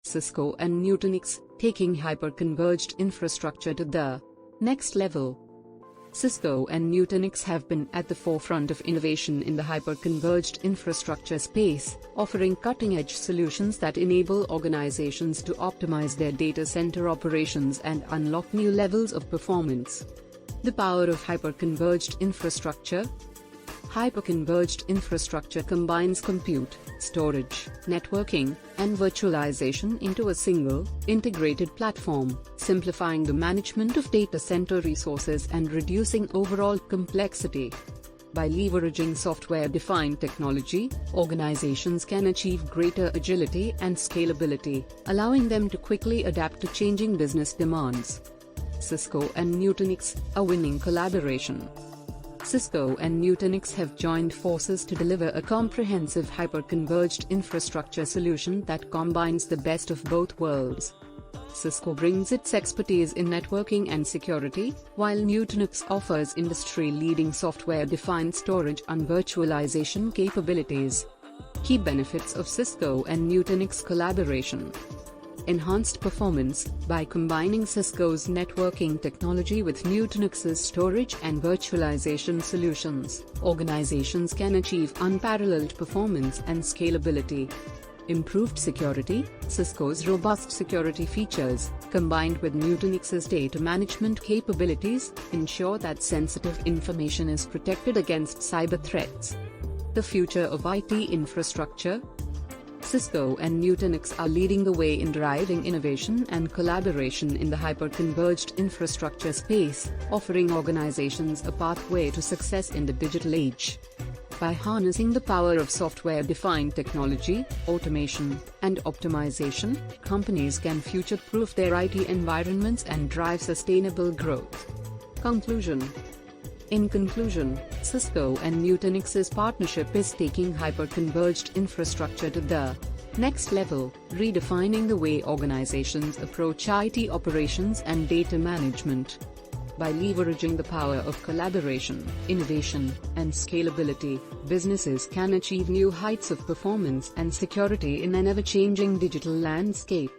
Cisco and Nutanix, taking hyper-converged infrastructure to the next level. Cisco and Nutanix have been at the forefront of innovation in the hyper-converged infrastructure space, offering cutting-edge solutions that enable organizations to optimize their data center operations and unlock new levels of performance. The power of hyper-converged infrastructure. Hyper-converged infrastructure combines compute, storage, networking, and virtualization into a single, integrated platform, simplifying the management of data center resources and reducing overall complexity. By leveraging software-defined technology, organizations can achieve greater agility and scalability, allowing them to quickly adapt to changing business demands. Cisco and Nutanix, a winning collaboration. Cisco and Nutanix have joined forces to deliver a comprehensive hyper-converged infrastructure solution that combines the best of both worlds. Cisco brings its expertise in networking and security, while Nutanix offers industry-leading software-defined storage and virtualization capabilities. Key benefits of Cisco and Nutanix collaboration. Enhanced performance. By combining Cisco's networking technology with Nutanix's storage and virtualization solutions, organizations can achieve unparalleled performance and scalability. Improved security. Cisco's robust security features, combined with Nutanix's data management capabilities, ensure that sensitive information is protected against cyber threats. The future of IT infrastructure. Cisco and Nutanix are leading the way in driving innovation and collaboration in the hyper-converged infrastructure space, offering organizations a pathway to success in the digital age. By harnessing the power of software-defined technology, automation, and optimization, companies can future-proof their IT environments and drive sustainable growth. Conclusion. In conclusion, Cisco and Nutanix's partnership is taking hyper-converged infrastructure to the next level, redefining the way organizations approach IT operations and data management. By leveraging the power of collaboration, innovation, and scalability, businesses can achieve new heights of performance and security in an ever-changing digital landscape.